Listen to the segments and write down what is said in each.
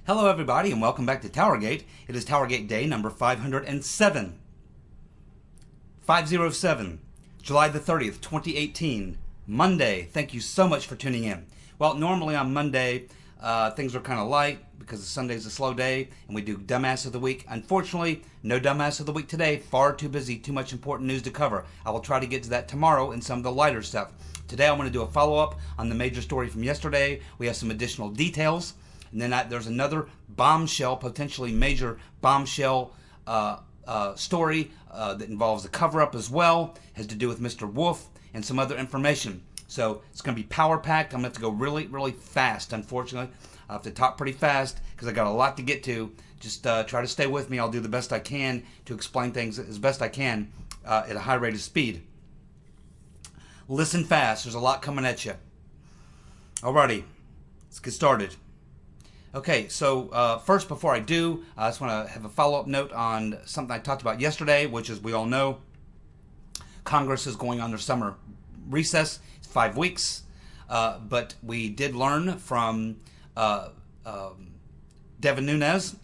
Hello everybody and welcome back to TowerGate. It is TowerGate day number 507. 507, July the 30th, 2018, Monday. Thank you so much for tuning in. Well, normally on Monday, things are kind of light because Sunday's a slow day and we do Dumbass of the Week. Unfortunately, no Dumbass of the Week today. Far too busy, too much important news to cover. I will try to get to that tomorrow in some of the lighter stuff. Today I want to do a follow-up on the major story from yesterday. We have some additional details. And then there's another bombshell, potentially major bombshell story that involves a cover-up as well. Has to do with Mr. Wolfe and some other information. So it's going to be power-packed. I'm going to have to go really, really fast, unfortunately. I have to talk pretty fast because I got a lot to get to. Just try to stay with me. I'll do the best I can to explain things as best I can at a high rate of speed. Listen fast. There's a lot coming at you. Alrighty, let's get started. Okay, so first, before I do, I just want to have a follow-up note on something I talked about yesterday, which is, we all know, Congress is going on their summer recess. It's 5 weeks, but we did learn from Devin Nunes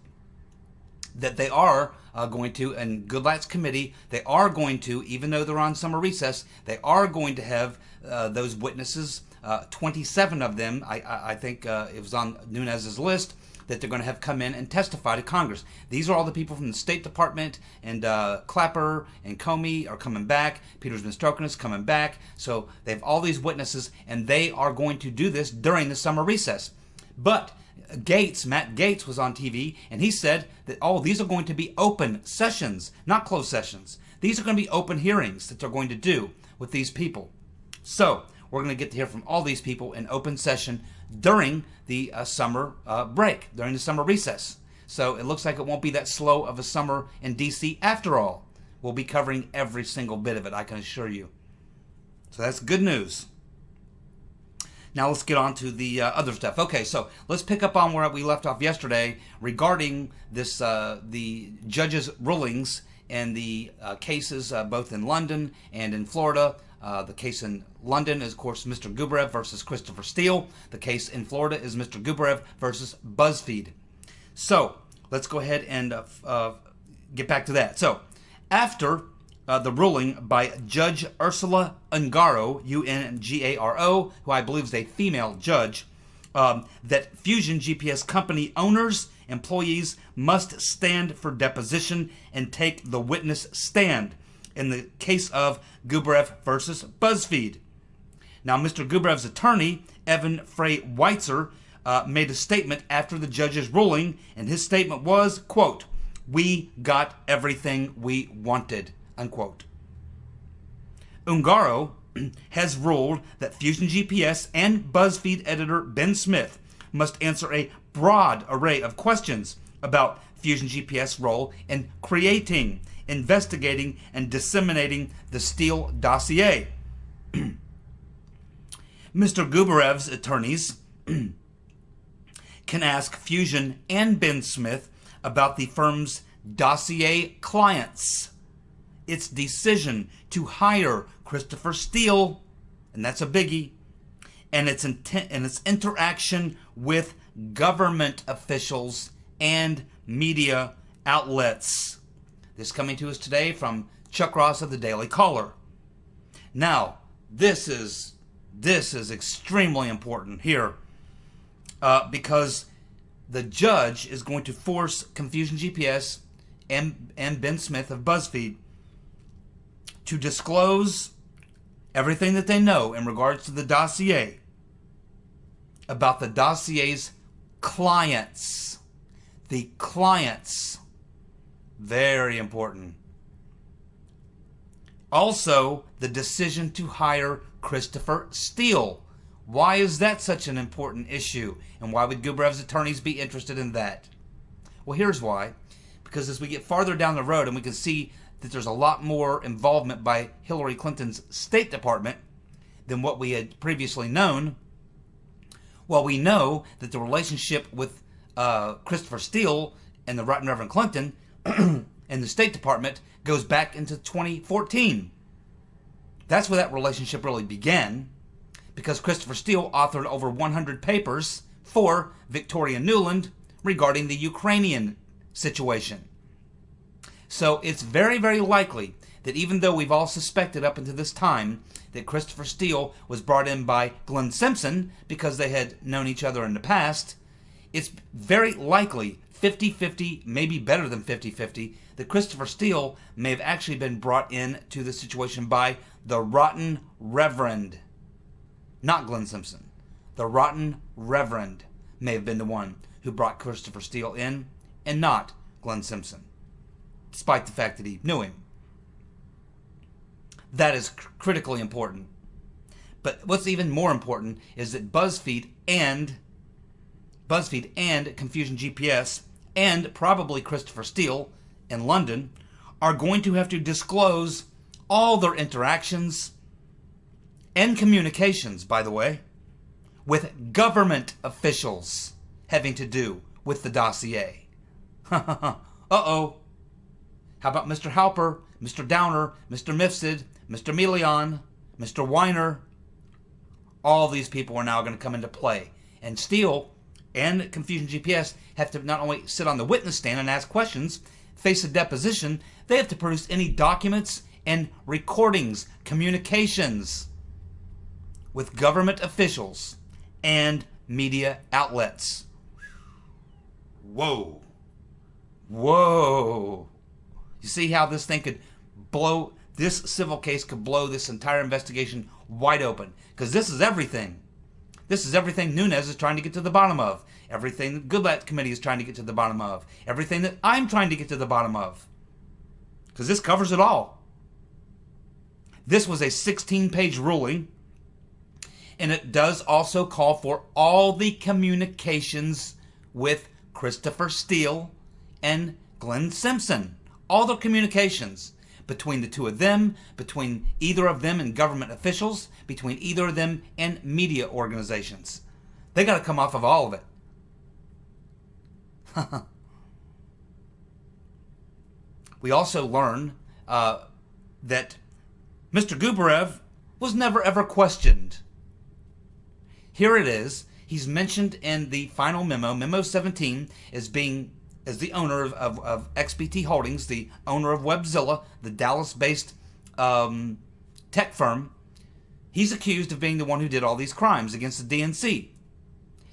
that they are going to, and Goodlatte's committee, they are going to, even though they're on summer recess, they are going to have those witnesses, 27 of them, I think it was on Nunes's list, that they're going to have come in and testify to Congress. These are all the people from the State Department, and Clapper and Comey are coming back. Peter's been stroking us, coming back. So they have all these witnesses, and they are going to do this during the summer recess. But Matt Gaetz was on TV, and he said that, these are going to be open sessions, not closed sessions. These are going to be open hearings that they're going to do with these people. So we're going to get to hear from all these people in open session during the summer break, during the summer recess. So it looks like it won't be that slow of a summer in D.C. after all. We'll be covering every single bit of it, I can assure you. So that's good news. Now let's get on to the other stuff. Okay, so let's pick up on where we left off yesterday regarding this the judges' rulings and the cases both in London and in Florida. The case in London is, of course, Mr. Gubarev versus Christopher Steele. The case in Florida is Mr. Gubarev versus BuzzFeed. So let's go ahead and get back to that. So after the ruling by Judge Ursula Ungaro, U-N-G-A-R-O, who I believe is a female judge, that Fusion GPS company owners, employees must stand for deposition and take the witness stand in the case of Gubarev versus BuzzFeed. Now, Mr. Gubarev's attorney, Evan Weitzer, made a statement after the judge's ruling, and his statement was, quote, "We got everything we wanted," unquote. Ungaro has ruled that Fusion GPS and BuzzFeed editor Ben Smith must answer a broad array of questions about Fusion GPS role in creating, investigating, and disseminating the Steele dossier. Mr. Gubarev's attorneys can ask Fusion and Ben Smith about the firm's dossier clients, its decision to hire Christopher Steele, and that's a biggie, and its intent and its interaction with government officials and media outlets. This coming to us today from Chuck Ross of the Daily Caller. Now, this is extremely important here because the judge is going to force Fusion GPS and Ben Smith of BuzzFeed to disclose everything that they know in regards to the dossier about the dossier's clients. The clients. Very important. Also, the decision to hire Christopher Steele. Why is that such an important issue? And why would Gubarev's attorneys be interested in that? Well, here's why. Because as we get farther down the road and we can see that there's a lot more involvement by Hillary Clinton's State Department than what we had previously known, well, we know that the relationship with Christopher Steele and the Right Reverend Clinton and the State Department goes back into 2014. That's where that relationship really began, because Christopher Steele authored over 100 papers for Victoria Nuland, regarding the Ukrainian situation. So it's very, very likely that even though we've all suspected up until this time that Christopher Steele was brought in by Glenn Simpson because they had known each other in the past, it's very likely 50-50, maybe better than 50-50, that Christopher Steele may have actually been brought in to the situation by the Rotten Reverend. Not Glenn Simpson. The Rotten Reverend may have been the one who brought Christopher Steele in, and not Glenn Simpson, despite the fact that he knew him. That is critically important. But what's even more important is that BuzzFeed and Confusion GPS and probably Christopher Steele in London are going to have to disclose all their interactions and communications, by the way, with government officials having to do with the dossier. Uh-oh. How about Mr. Halper, Mr. Downer, Mr. Mifsud, Mr. Melion, Mr. Weiner? All these people are now going to come into play. And Steele and Confusion GPS have to not only sit on the witness stand and ask questions, face a deposition, they have to produce any documents and recordings, communications with government officials and media outlets. Whoa. Whoa. You see how this thing could blow, this civil case could blow this entire investigation wide open. Because this is everything. This is everything Nunes is trying to get to the bottom of. Everything the Goodlatte Committee is trying to get to the bottom of. Everything that I'm trying to get to the bottom of. Because this covers it all. This was a 16-page ruling. And it does also call for all the communications with Christopher Steele and Glenn Simpson. All the communications between the two of them, between either of them and government officials, between either of them and media organizations. They got to come off of all of it. We also learn that Mr. Gubarev was never ever questioned. Here it is. He's mentioned in the final memo, Memo 17, as the owner of XBT Holdings, the owner of Webzilla, the Dallas-based tech firm. He's accused of being the one who did all these crimes against the DNC.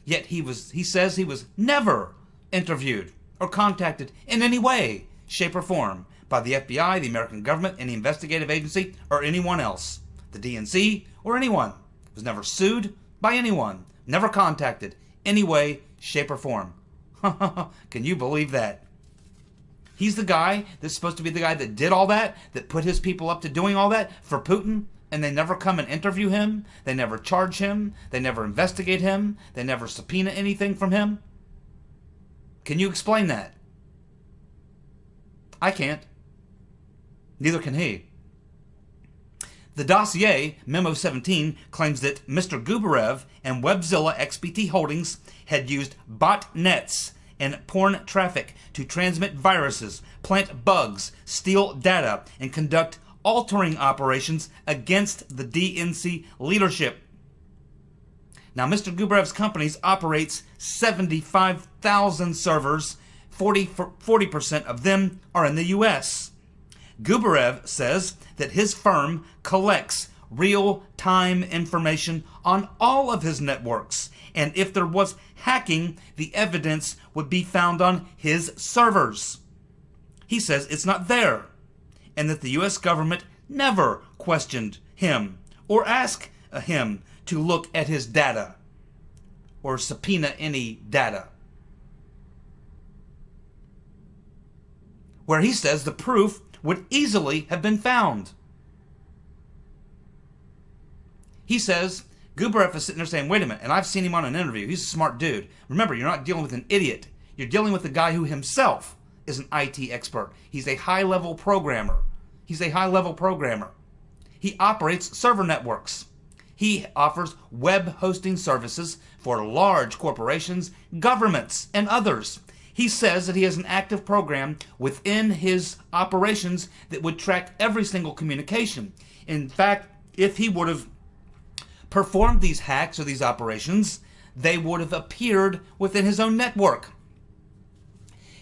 Yet he says he was never interviewed or contacted in any way, shape, or form by the FBI, the American government, any investigative agency, or anyone else. The DNC or anyone. Was never sued by anyone. Never contacted any way, shape, or form. Can you believe that? He's the guy that's supposed to be the guy that did all that, that put his people up to doing all that for Putin, and they never come and interview him, they never charge him, they never investigate him, they never subpoena anything from him. Can you explain that? I can't. Neither can he. The dossier, Memo 17, claims that Mr. Gubarev and Webzilla XBT Holdings had used botnets and porn traffic to transmit viruses, plant bugs, steal data, and conduct altering operations against the DNC leadership. Now, Mr. Gubarev's companies operates 75,000 servers. 40% of them are in the U.S. Gubarev says that his firm collects real-time information on all of his networks, and if there was hacking, the evidence would be found on his servers. He says it's not there, and that the U.S. government never questioned him or asked him to look at his data or subpoena any data. Where he says the proof would easily have been found. He says, Gubarev is sitting there saying, wait a minute, and I've seen him on an interview. He's a smart dude. Remember, you're not dealing with an idiot. You're dealing with a guy who himself is an IT expert. He's a high-level programmer. He's a high-level programmer. He operates server networks. He offers web hosting services for large corporations, governments, and others. He says that he has an active program within his operations that would track every single communication. In fact, if he would have performed these hacks or these operations, they would have appeared within his own network.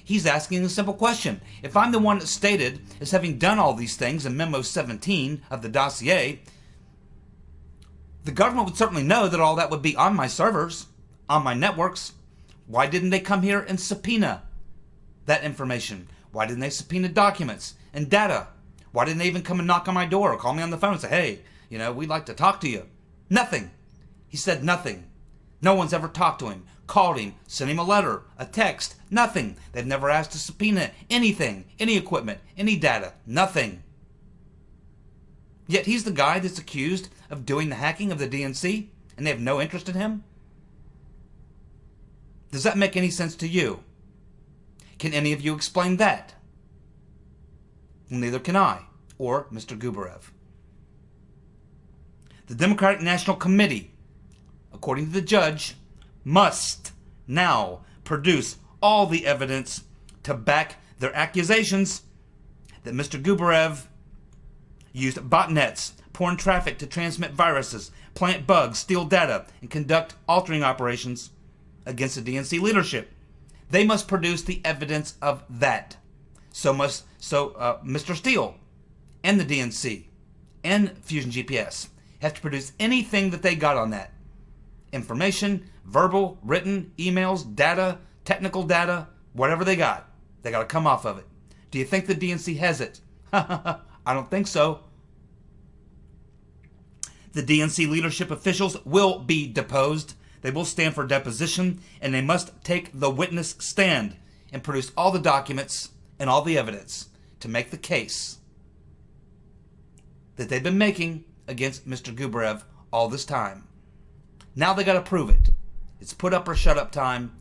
He's asking a simple question. If I'm the one that's stated as having done all these things in Memo 17 of the dossier, the government would certainly know that all that would be on my servers, on my networks. Why didn't they come here and subpoena that information? Why didn't they subpoena documents and data? Why didn't they even come and knock on my door or call me on the phone and say, hey, we'd like to talk to you? Nothing. He said nothing. No one's ever talked to him, called him, sent him a letter, a text, nothing. They've never asked to subpoena anything, any equipment, any data, nothing. Yet he's the guy that's accused of doing the hacking of the DNC, and they have no interest in him? Does that make any sense to you? Can any of you explain that? Neither can I, or Mr. Gubarev. The Democratic National Committee, according to the judge, must now produce all the evidence to back their accusations that Mr. Gubarev used botnets, porn traffic to transmit viruses, plant bugs, steal data, and conduct altering operations against the DNC leadership. They must produce the evidence of that. So Mr. Steele and the DNC and Fusion GPS have to produce anything that they got on that. Information, verbal, written, emails, data, technical data, whatever they got. They got to come off of it. Do you think the DNC has it? I don't think so. The DNC leadership officials will be deposed. They will stand for deposition, and they must take the witness stand and produce all the documents and all the evidence to make the case that they've been making against Mr. Gubarev all this time. Now they got to prove it. It's put up or shut up time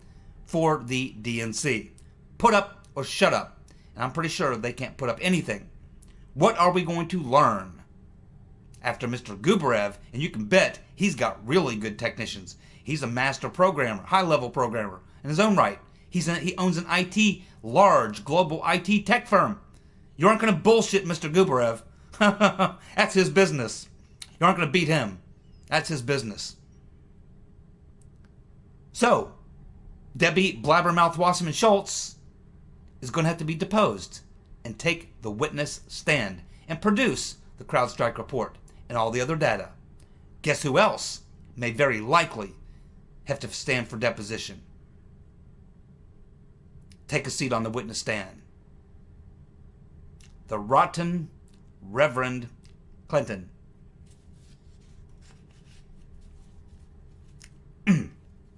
for the DNC. Put up or shut up. And I'm pretty sure they can't put up anything. What are we going to learn after Mr. Gubarev? And you can bet he's got really good technicians. He's a master programmer, high-level programmer in his own right. He owns an large global IT tech firm. You aren't going to bullshit Mr. Gubarev. That's his business. You aren't going to beat him. That's his business. So, Debbie Blabbermouth Wasserman Schultz is going to have to be deposed and take the witness stand and produce the CrowdStrike report and all the other data. Guess who else may very likely have to stand for deposition? Take a seat on the witness stand. The rotten Reverend Clinton.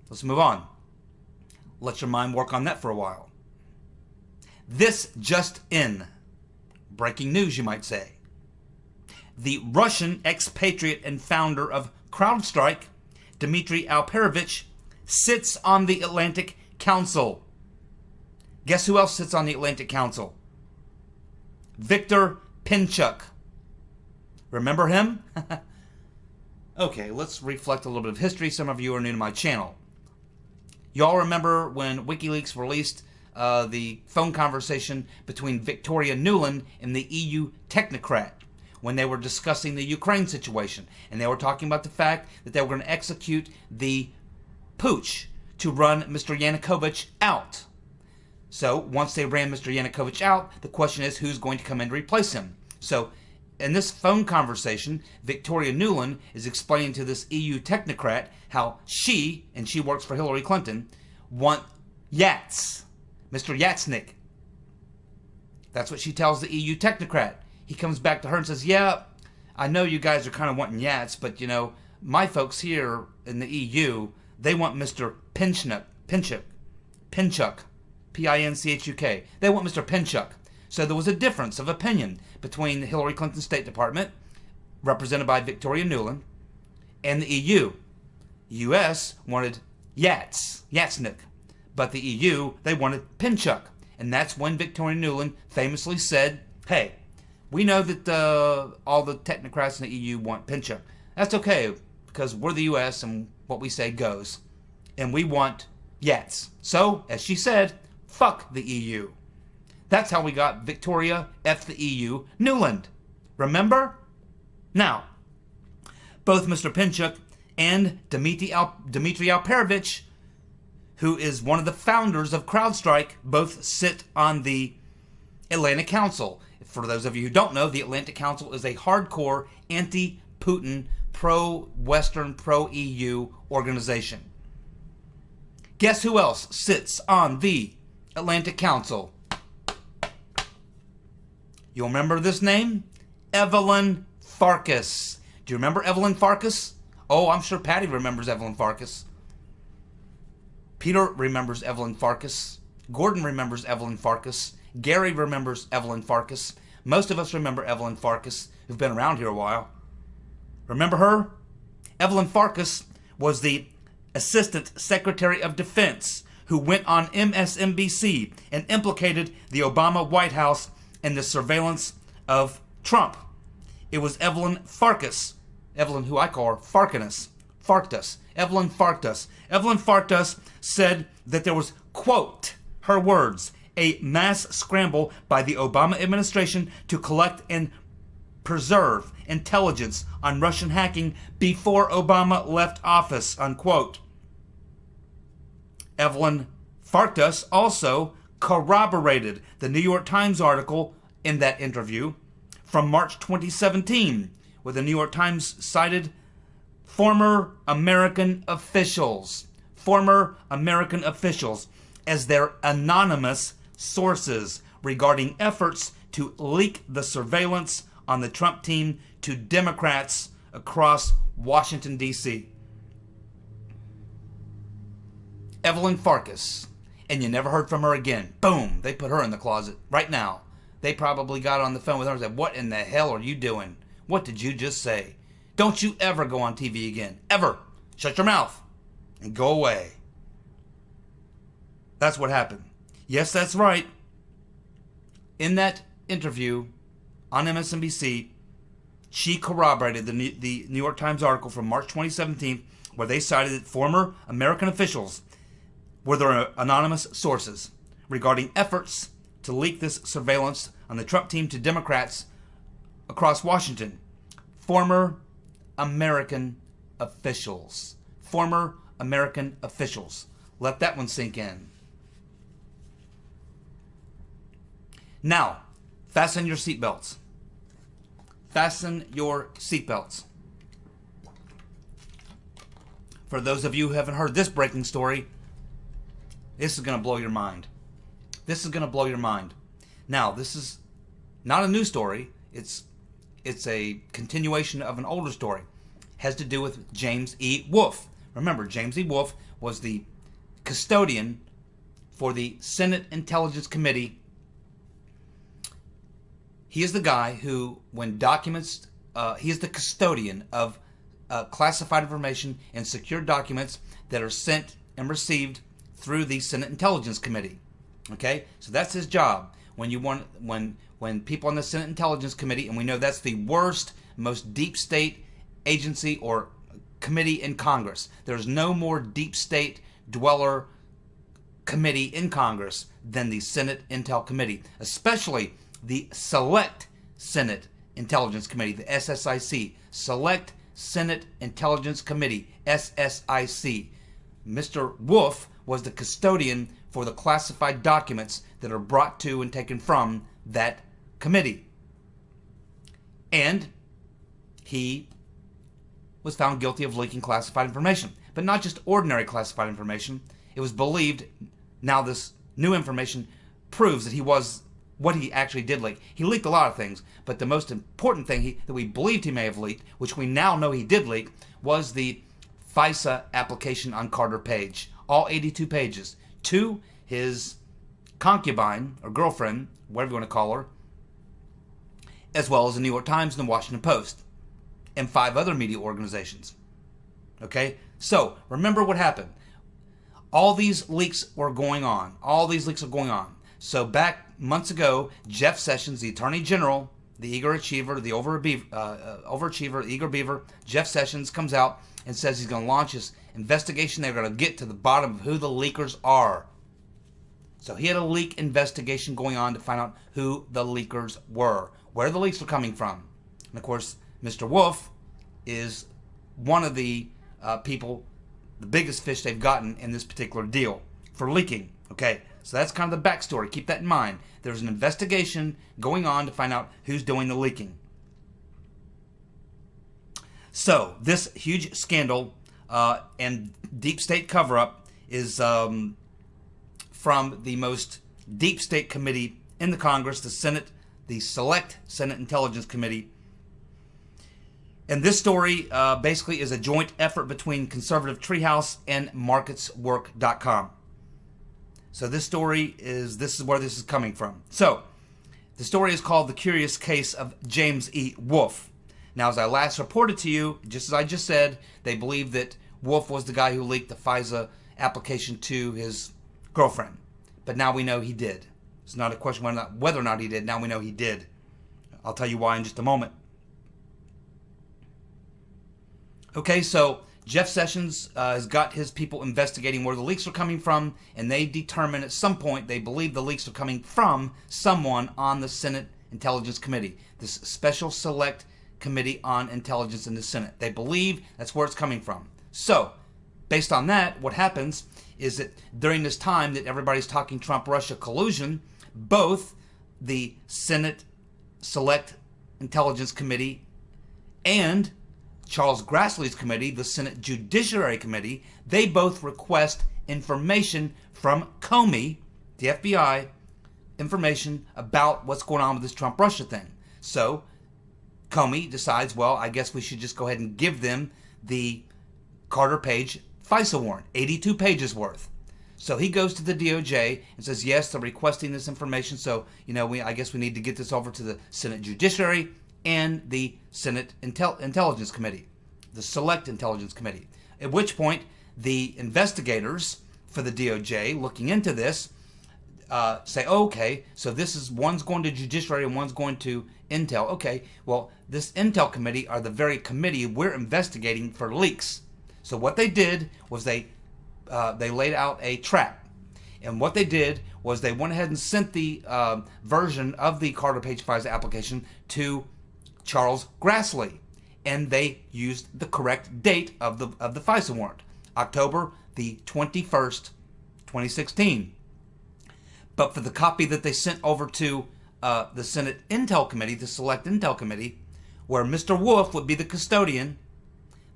Let's move on. Let your mind work on that for a while. This just in. Breaking news, you might say. The Russian expatriate and founder of CrowdStrike, Dmitry Alperovitch, sits on the Atlantic Council. Guess who else sits on the Atlantic Council? Victor Pinchuk. Remember him? Okay, let's reflect a little bit of history. Some of you are new to my channel. Y'all remember when WikiLeaks released the phone conversation between Victoria Nuland and the EU technocrat when they were discussing the Ukraine situation. And they were talking about the fact that they were going to execute the putsch to run Mr. Yanukovych out. So once they ran Mr. Yanukovych out, the question is who's going to come in to replace him. So in this phone conversation, Victoria Nuland is explaining to this EU technocrat how she, and she works for Hillary Clinton, want Yats, Mr. Yatsnik. That's what she tells the EU technocrat. He comes back to her and says, yeah, I know you guys are kind of wanting Yats, but my folks here in the EU, they want Mr. Pinchuk, Pinchuk. They want Mr. Pinchuk. So there was a difference of opinion between the Hillary Clinton State Department, represented by Victoria Nuland, and the EU. U.S. wanted Yatsnik, but the EU, they wanted Pinchuk. And that's when Victoria Nuland famously said, hey, we know that all the technocrats in the EU want Pinchuk. That's okay, because we're the U.S. and what we say goes. And we want Yats. So, as she said, fuck the EU. That's how we got Victoria F the EU Nuland. Remember? Now, both Mr. Pinchuk and Dmitry Alperovitch, who is one of the founders of CrowdStrike, both sit on the Atlantic Council. For those of you who don't know, the Atlantic Council is a hardcore anti-Putin, pro-Western, pro-EU organization. Guess who else sits on the Atlantic Council? You'll remember this name? Evelyn Farkas. Do you remember Evelyn Farkas? Oh, I'm sure Patty remembers Evelyn Farkas. Peter remembers Evelyn Farkas. Gordon remembers Evelyn Farkas. Gary remembers Evelyn Farkas. Most of us remember Evelyn Farkas, who've been around here a while. Remember her? Evelyn Farkas was the Assistant Secretary of Defense who went on MSNBC and implicated the Obama White House in the surveillance of Trump. It was Evelyn Farkas. Evelyn, who I call her Farkas. Evelyn Farkas. Evelyn Farkas said that there was, quote, her words, a mass scramble by the Obama administration to collect and preserve intelligence on Russian hacking before Obama left office, unquote. Evelyn Farkas also corroborated the New York Times article in that interview from March 2017, where the New York Times cited former American officials as their anonymous sources regarding efforts to leak the surveillance on the Trump team to Democrats across Washington, D.C. Evelyn Farkas, and you never heard from her again. Boom, they put her in the closet right now. They probably got on the phone with her and said, what in the hell are you doing? What did you just say? Don't you ever go on TV again. Ever. Shut your mouth and go away. That's what happened. Yes, that's right. In that interview on MSNBC, she corroborated the New York Times article from March 2017, where they cited that former American officials were their anonymous sources regarding efforts to leak this surveillance on the Trump team to Democrats across Washington. Former American officials. Former American officials. Let that one sink in. Now, fasten your seatbelts. Fasten your seatbelts. For those of you who haven't heard this breaking story, this is going to blow your mind. This is going to blow your mind. Now, this is not a new story. It's a continuation of an older story. It has to do with James E. Wolfe. Remember, James E. Wolfe was the custodian for the Senate Intelligence Committee. He is the guy who, when documents, he is the custodian of classified information and secure documents that are sent and received through the Senate Intelligence Committee. Okay, so that's his job. When people on the Senate Intelligence Committee, and we know that's the worst, most deep state agency or committee in Congress. There's no more deep state dweller committee in Congress than the Senate Intel Committee, especially the Select Senate Intelligence Committee, the SSIC, Select Senate Intelligence Committee, SSIC. Mr. Wolfe was the custodian for the classified documents that are brought to and taken from that committee. And he was found guilty of leaking classified information. But not just ordinary classified information. It was believed, now this new information proves that he was what he actually did leak. He leaked a lot of things, but the most important thing that we believed he may have leaked, which we now know he did leak, was the FISA application on Carter Page. All 82 pages. To his concubine, or girlfriend, whatever you want to call her, as well as the New York Times and the Washington Post, and 5 other media organizations. Okay? So, remember what happened. All these leaks were going on. All these leaks are going on. So back months ago, Jeff Sessions, the Attorney General, the eager achiever, the overachiever, eager beaver, Jeff Sessions comes out and says he's going to launch his investigation. They're going to get to the bottom of who the leakers are. So he had a leak investigation going on to find out who the leakers were, where the leaks were coming from. And of course, Mr. Wolfe is one of the people, the biggest fish they've gotten in this particular deal. for leaking. Okay, so that's kind of the backstory. Keep that in mind. There's an investigation going on to find out who's doing the leaking. So this huge scandal and deep state cover-up is from the most deep state committee in the Congress, the Senate, the Select Senate Intelligence Committee. And this story basically is a joint effort between Conservative Treehouse and MarketsWork.com. So this is where this is coming from. So the story is called The Curious Case of James E. Wolfe. Now, as I last reported to you, just as I just said, they believe that Wolfe was the guy who leaked the FISA application to his girlfriend. But now we know he did. It's not a question whether or not he did. Now we know he did. I'll tell you why in just a moment. Okay, so Jeff Sessions has got his people investigating where the leaks are coming from, and they determine at some point they believe the leaks are coming from someone on the Senate Intelligence Committee, this Special Select Committee on Intelligence in the Senate. They believe that's where it's coming from. So, based on that, what happens is that during this time that everybody's talking Trump-Russia collusion, both the Senate Select Intelligence Committee and Charles Grassley's committee, the Senate Judiciary Committee, they both request information from Comey, the FBI, information about what's going on with this Trump-Russia thing. So Comey decides, well, I guess we should just go ahead and give them the Carter Page FISA warrant, 82 pages worth. So he goes to the DOJ and says, yes, they're requesting this information, so, I guess we need to get this over to the Senate Judiciary and the Senate Intelligence Committee, the Select Intelligence Committee. At which point, the investigators for the DOJ looking into this say, okay, so one's going to Judiciary and one's going to Intel. Okay, well, this Intel Committee are the very committee we're investigating for leaks. So what they did was they laid out a trap. And what they did was they went ahead and sent the version of the Carter Page FISA application to Charles Grassley. And they used the correct date of the FISA warrant, October the 21st, 2016. But for the copy that they sent over to the Senate Intel Committee, the Select Intel Committee, where Mr. Wolfe would be the custodian,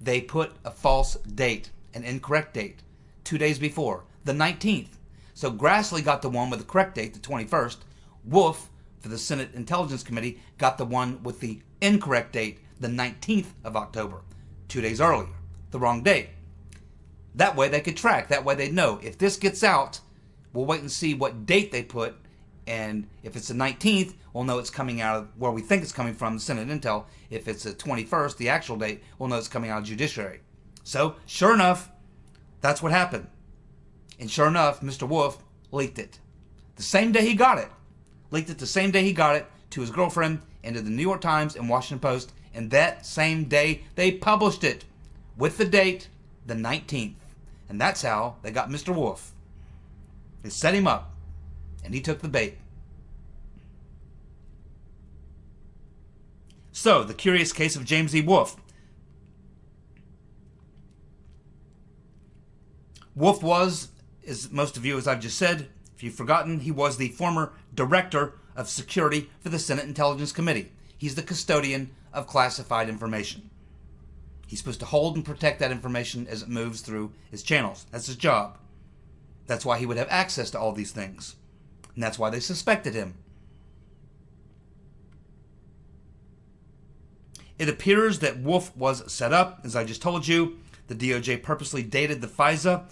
they put a false date, an incorrect date, 2 days before, the 19th. So Grassley got the one with the correct date, the 21st. Wolfe, for the Senate Intelligence Committee, got the one with the incorrect date, the 19th of October, 2 days earlier, the wrong date. That way they could track. That way they'd know. If this gets out, we'll wait and see what date they put, and if it's the 19th, we'll know it's coming out of where we think it's coming from, the Senate Intel. If it's the 21st, the actual date, we'll know it's coming out of Judiciary. So, sure enough, that's what happened. And sure enough, Mr. Wolfe leaked it. The same day he got it. Leaked it the same day he got it to his girlfriend and to the New York Times and Washington Post. And that same day, they published it with the date, the 19th. And that's how they got Mr. Wolfe. They set him up, and he took the bait. So, the curious case of James E. Wolfe. Wolfe was, as most of you, as I've just said, if you've forgotten, he was the former Director of Security for the Senate Intelligence Committee. He's the custodian of classified information. He's supposed to hold and protect that information as it moves through his channels. That's his job. That's why he would have access to all these things. And that's why they suspected him. It appears that Wolfe was set up, as I just told you. The DOJ purposely dated the FISA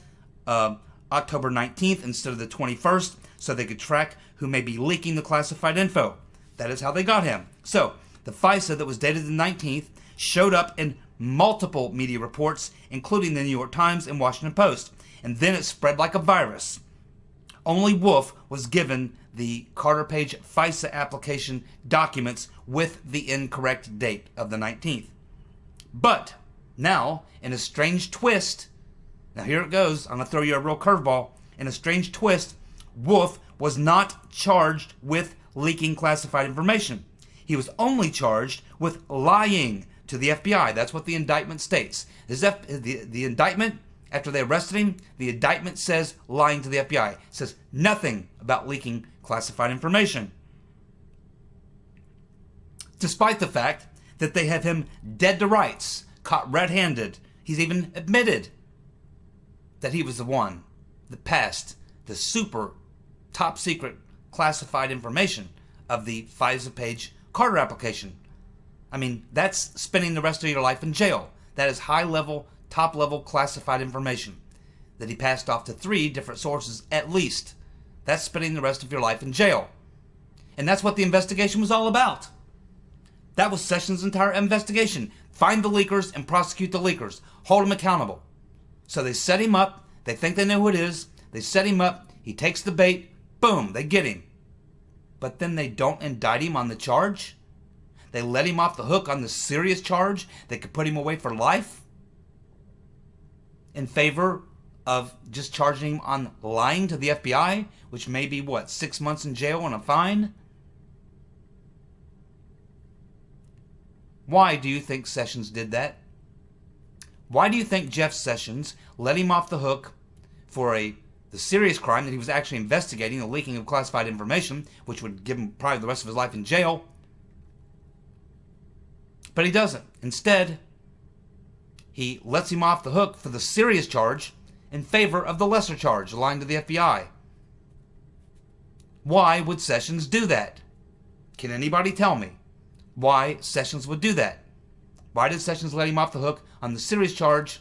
October 19th instead of the 21st so they could track who may be leaking the classified info. That is how they got him. So, the FISA that was dated the 19th showed up in multiple media reports, including the New York Times and Washington Post. And then it spread like a virus. Only Wolfe was given the Carter Page FISA application documents with the incorrect date of the 19th. But now, in a strange twist, now here it goes, I'm going to throw you a real curveball. In a strange twist, Wolfe was not charged with leaking classified information. He was only charged with lying to the FBI. That's what the indictment states. The indictment after they arrested him, the indictment says lying to the FBI. It says nothing about leaking classified information. Despite the fact that they have him dead to rights, caught red-handed. He's even admitted that he was the one that passed the super top secret classified information of the FISA-page Carter application. I mean, that's spending the rest of your life in jail. That is high-level, top-level classified information that he passed off to 3 different sources at least. That's spending the rest of your life in jail. And that's what the investigation was all about. That was Sessions' entire investigation. Find the leakers and prosecute the leakers. Hold them accountable. So they set him up. They think they know who it is. They set him up. He takes the bait. Boom, they get him. But then they don't indict him on the charge. They let him off the hook on the serious charge that could put him away for life in favor of just charging him on lying to the FBI, which may be, 6 months in jail and a fine? Why do you think Sessions did that? Why do you think Jeff Sessions let him off the hook for the serious crime that he was actually investigating, the leaking of classified information, which would give him probably the rest of his life in jail? But he doesn't. Instead, he lets him off the hook for the serious charge in favor of the lesser charge, lying to the FBI. Why would Sessions do that? Can anybody tell me why Sessions would do that? Why did Sessions let him off the hook on the serious charge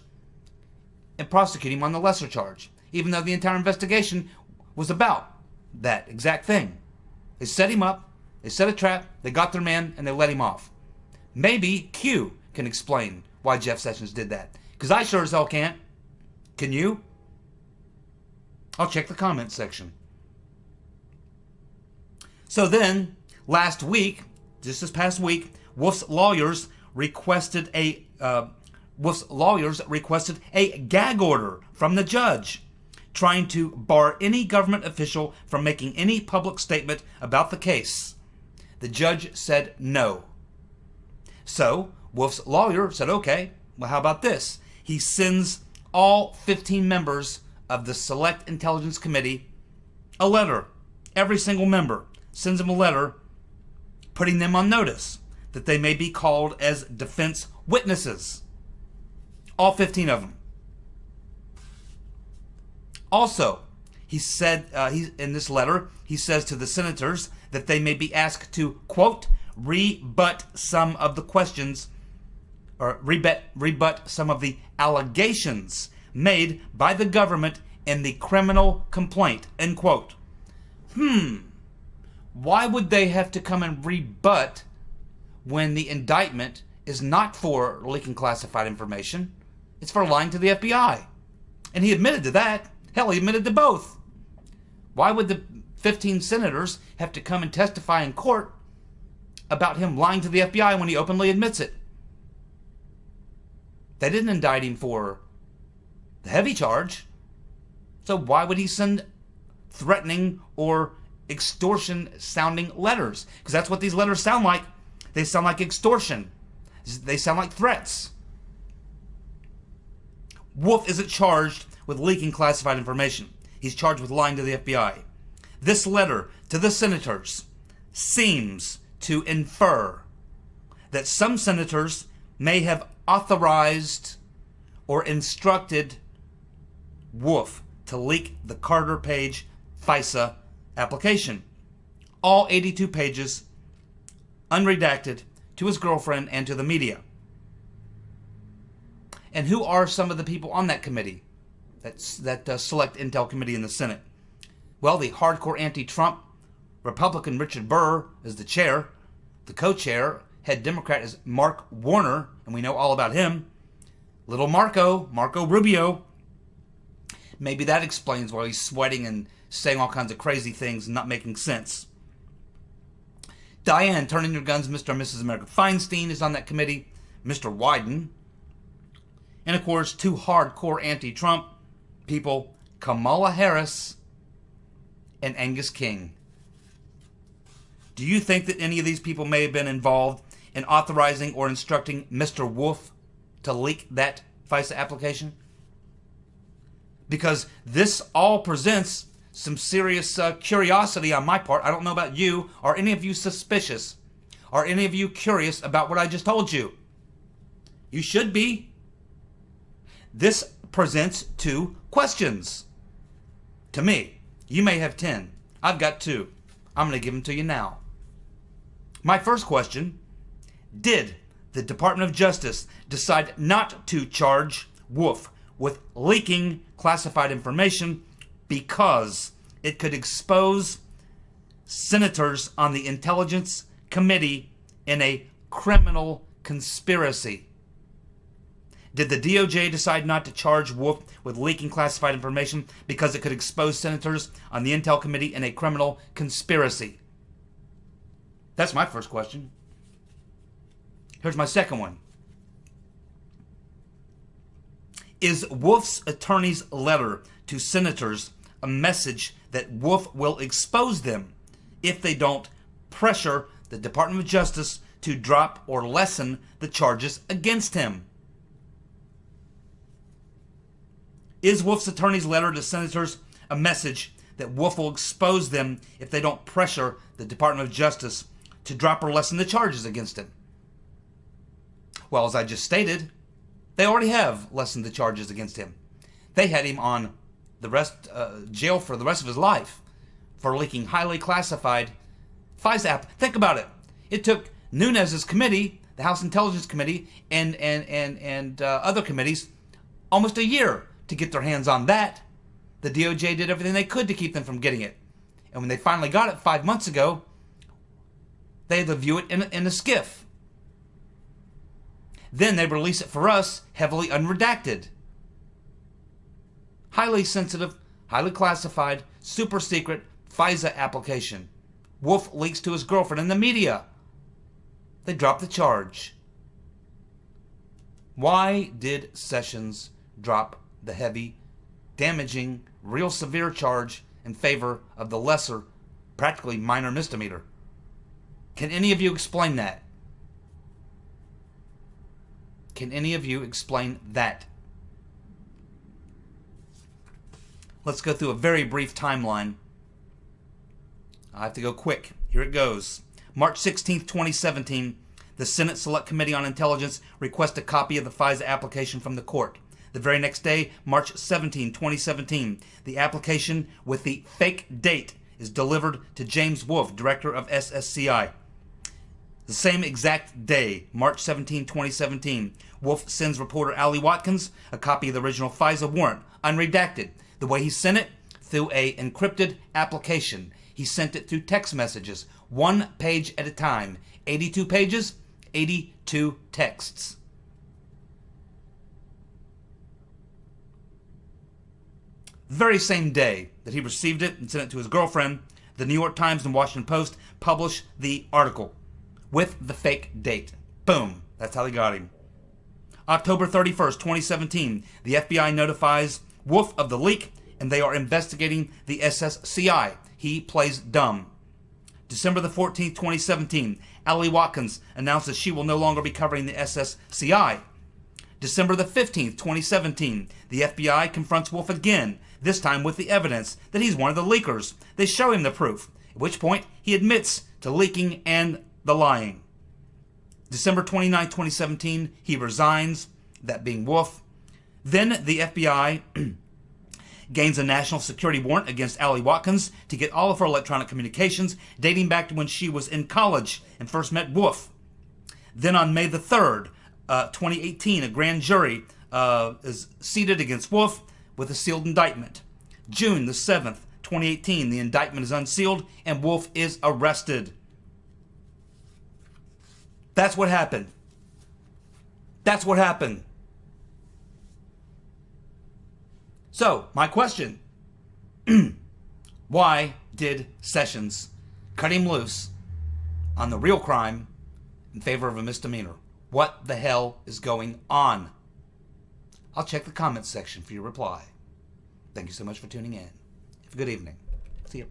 and prosecute him on the lesser charge, even though the entire investigation was about that exact thing? They set him up, they set a trap, they got their man, and they let him off. Maybe Q can explain why Jeff Sessions did that, because I sure as hell can't. Can you? I'll check the comments section. So then, last week, just this past week, Wolf's lawyers requested a gag order from the judge, trying to bar any government official from making any public statement about the case. The judge said no. So Wolf's lawyer said, okay, well, how about this? He sends all 15 members of the Select Intelligence Committee a letter. Every single member sends them a letter putting them on notice that they may be called as defense witnesses. All 15 of them. Also, he said, in this letter, he says to the senators that they may be asked to, quote, rebut some of the questions, or rebut some of the allegations made by the government in the criminal complaint, end quote. Why would they have to come and rebut when the indictment is not for leaking classified information? It's for lying to the FBI. And he admitted to that. Hell, he admitted to both. Why would the 15 senators have to come and testify in court about him lying to the FBI when he openly admits it? They didn't indict him for the heavy charge. So why would he send threatening or extortion-sounding letters? Because that's what these letters sound like. They sound like extortion. They sound like threats. Wolfe isn't charged with leaking classified information. He's charged with lying to the FBI. This letter to the senators seems to infer that some senators may have authorized or instructed Wolfe to leak the Carter Page FISA application. All 82 pages, unredacted, to his girlfriend and to the media. And who are some of the people on that committee, that Select Intel Committee in the Senate? Well, the hardcore anti-Trump Republican Richard Burr is the chair. The co-chair, head Democrat, is Mark Warner, and we know all about him. Little Marco Rubio. Maybe that explains why he's sweating and saying all kinds of crazy things and not making sense. Diane, Turning Your Guns, Mr. and Mrs. America Feinstein is on that committee. Mr. Wyden. And of course, two hardcore anti-Trump people, Kamala Harris and Angus King. Do you think that any of these people may have been involved in authorizing or instructing Mr. Wolfe to leak that FISA application? because this all presents some serious curiosity on my part. I don't know about you. Are any of you suspicious? Are any of you curious about what I just told you? You should be. This presents 2 questions to me. You may have 10. I've got 2. I'm going to give them to you now. My first question: did the Department of Justice decide not to charge Wolfe with leaking classified information because it could expose senators on the Intelligence Committee in a criminal conspiracy? Did the DOJ decide not to charge Wolfe with leaking classified information because it could expose senators on the Intel Committee in a criminal conspiracy? That's my first question. Here's my second one. Is Wolfe's attorney's letter to senators a message that Wolfe will expose them if they don't pressure the Department of Justice to drop or lessen the charges against him? Is Wolfe's attorney's letter to senators a message that Wolfe will expose them if they don't pressure the Department of Justice to drop or lessen the charges against him? Well, as I just stated, they already have lessened the charges against him. They had him on jail for the rest of his life for leaking highly classified FISA app. Think about it. It took Nunes's committee, the House Intelligence Committee, and other committees almost a year to get their hands on that. The DOJ did everything they could to keep them from getting it. And when they finally got it 5 months ago, they had to view it in a skiff. Then they release it for us, heavily unredacted. Highly sensitive, highly classified, super secret FISA application. Wolfe leaks to his girlfriend in the media. They drop the charge. Why did Sessions drop the heavy, damaging, real severe charge in favor of the lesser, practically minor misdemeanor? Can any of you explain that? Can any of you explain that? Let's go through a very brief timeline. I have to go quick. Here it goes. March 16th, 2017, the Senate Select Committee on Intelligence requests a copy of the FISA application from the court. The very next day, March 17, 2017, the application with the fake date is delivered to James Wolfe, director of SSCI. The same exact day, March 17, 2017, Wolfe sends reporter Ali Watkins a copy of the original FISA warrant, unredacted. The way he sent it? Through a encrypted application. He sent it through text messages, 1 page at a time. 82 pages, 82 texts. The very same day that he received it and sent it to his girlfriend, the New York Times and Washington Post published the article with the fake date. Boom. That's how they got him. October 31st, 2017, the FBI notifies Wolfe of the leak, and they are investigating the SSCI. He plays dumb. December the 14th, 2017, Ali Watkins announces she will no longer be covering the SSCI. December the 15th, 2017, the FBI confronts Wolfe again, this time with the evidence that he's one of the leakers. They show him the proof, at which point he admits to leaking and the lying. December 29, 2017, he resigns, that being Wolfe. Then the FBI gains a national security warrant against Ali Watkins to get all of her electronic communications dating back to when she was in college and first met Wolfe. Then on May the 3rd, 2018, a grand jury is seated against Wolfe with a sealed indictment. June the 7th, 2018, the indictment is unsealed and Wolfe is arrested. That's what happened. That's what happened. So, my question. Why did Sessions cut him loose on the real crime in favor of a misdemeanor? What the hell is going on? I'll check the comments section for your reply. Thank you so much for tuning in. Have a good evening. See you.